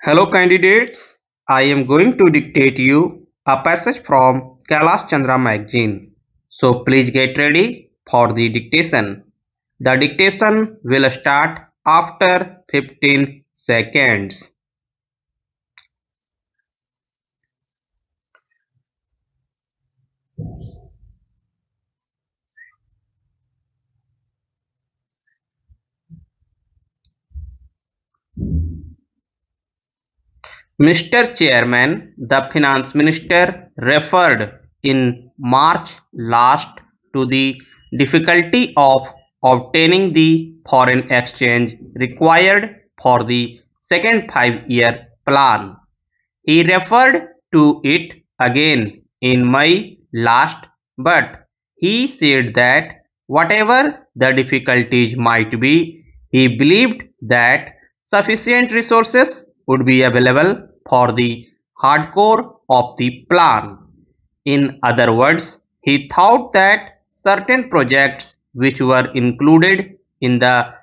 Hello candidates, I am going to dictate you a passage from Kailash Chandra magazine. So please get ready for the dictation. The dictation will start after 15 seconds. Mr. Chairman, the Finance Minister referred in March last to the difficulty of obtaining the foreign exchange required for the second 5-year plan. He referred to it again in May last, but he said that whatever the difficulties might be, he believed that sufficient resources would be available for the hardcore of the plan. In other words, he thought that certain projects which were included in the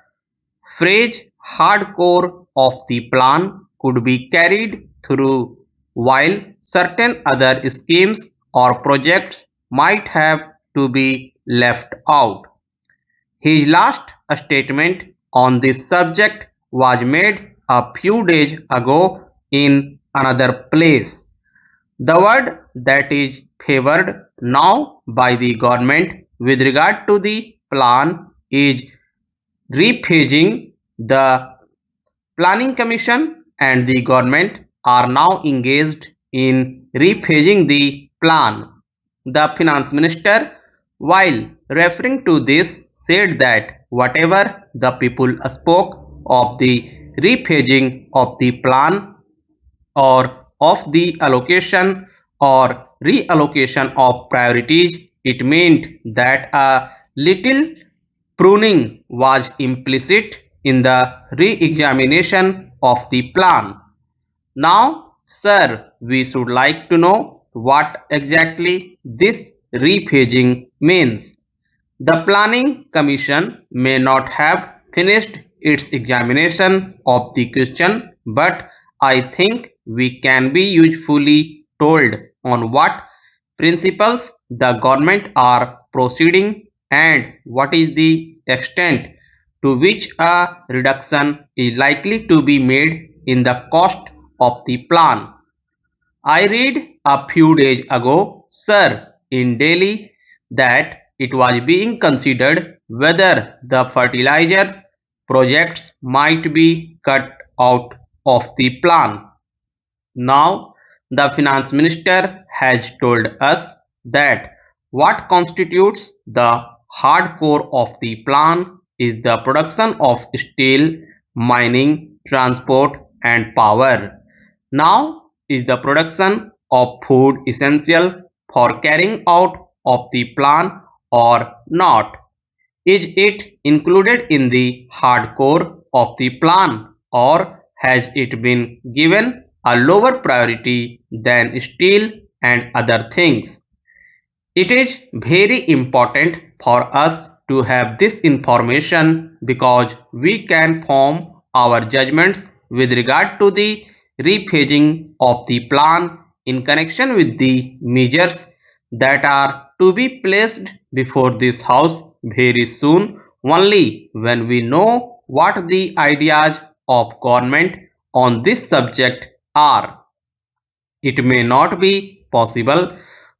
phrase hardcore of the plan could be carried through while certain other schemes or projects might have to be left out. His last statement on this subject was made a few days ago in another place. The word that is favored now by the government with regard to the plan is rephasing. The Planning Commission and the government are now engaged in rephasing the plan. The Finance Minister, while referring to this, said that whatever the people spoke of the rephasing of the plan or of the allocation or reallocation of priorities, it meant that a little pruning was implicit in the re-examination of the plan. Now, sir, we should like to know what exactly this rephasing means. The Planning Commission may not have finished its examination of the question, but I think we can be usefully told on what principles the government are proceeding and what is the extent to which a reduction is likely to be made in the cost of the plan. I read a few days ago, sir, in Delhi that it was being considered whether the fertilizer projects might be cut out of the plan. Now, the Finance Minister has told us that what constitutes the hardcore of the plan is the production of steel, mining, transport, and power. Now is the production of food essential for carrying out of the plan or not? Is it included in the hardcore of the plan or has it been given a lower priority than steel and other things? It is very important for us to have this information because we can form our judgments with regard to the rephasing of the plan in connection with the measures that are to be placed before this house very soon only when we know what the ideas of government on this subject are. It may not be possible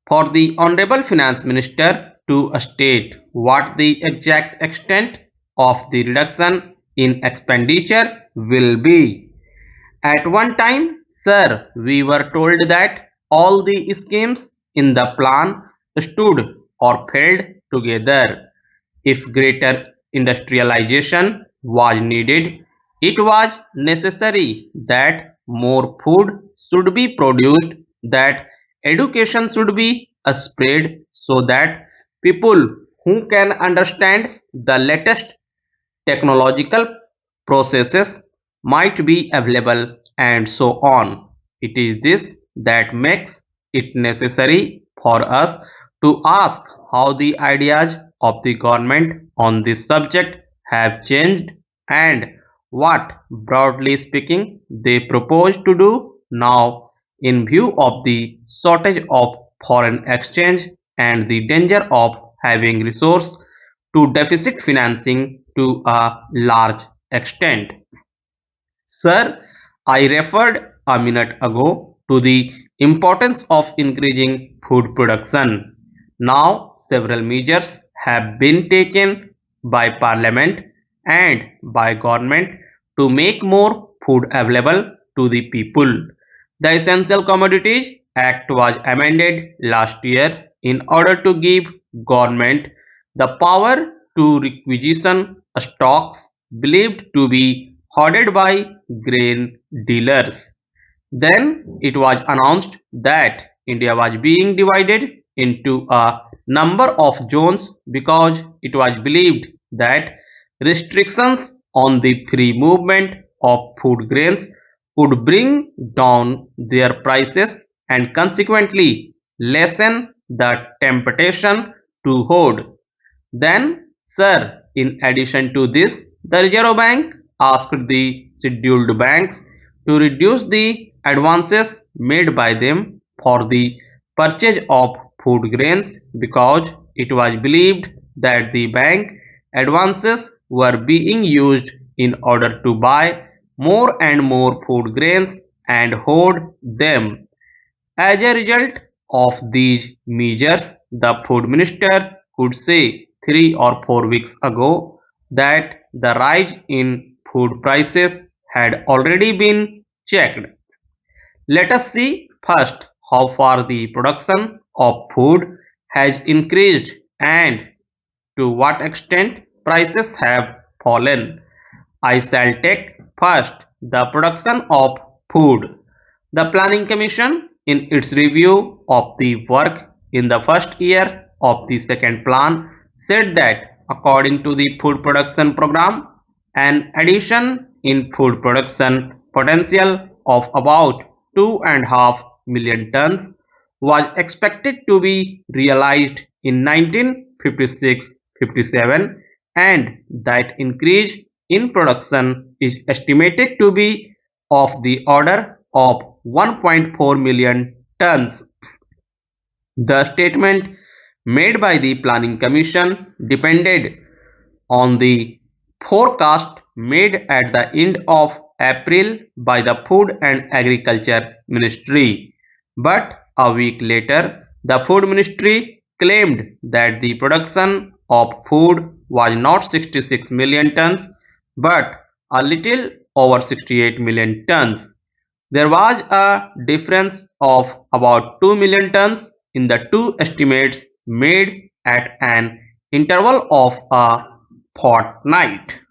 for the Honorable Finance Minister to state what the exact extent of the reduction in expenditure will be. At one time, sir, we were told that all the schemes in the plan stood or fell together. If greater industrialization was needed, it was necessary that more food should be produced, that education should be spread so that people who can understand the latest technological processes might be available and so on. It is this that makes it necessary for us to ask how the ideas of the government on this subject have changed and what, broadly speaking, they propose to do now in view of the shortage of foreign exchange and the danger of having resource to deficit financing to a large extent. Sir, I referred a minute ago to the importance of increasing food production. Now, several measures have been taken by Parliament and by government to make more food available to the people. The Essential Commodities Act was amended last year in order to give government the power to requisition stocks believed to be hoarded by grain dealers. Then it was announced that India was being divided into a number of zones because it was believed that restrictions on the free movement of food grains would bring down their prices and consequently lessen the temptation to hoard. Then, sir, in addition to this, the Reserve Bank asked the scheduled banks to reduce the advances made by them for the purchase of food grains because it was believed that the bank advances were being used in order to buy more and more food grains and hoard them. As a result of these measures, the food minister could say 3 or 4 weeks ago that the rise in food prices had already been checked. Let us see first how far the production of food has increased and to what extent prices have fallen. I shall take first the production of food. The Planning Commission, in its review of the work in the first year of the second plan, said that according to the food production program, an addition in food production potential of about 2.5 million tons was expected to be realized in 1956-57, and that increase in production is estimated to be of the order of 1.4 million tons. The statement made by the Planning Commission depended on the forecast made at the end of April by the Food and Agriculture Ministry. But a week later, the Food Ministry claimed that the production of food was not 66 million tons but a little over 68 million tons. There was a difference of about 2 million tons in the two estimates made at an interval of a fortnight.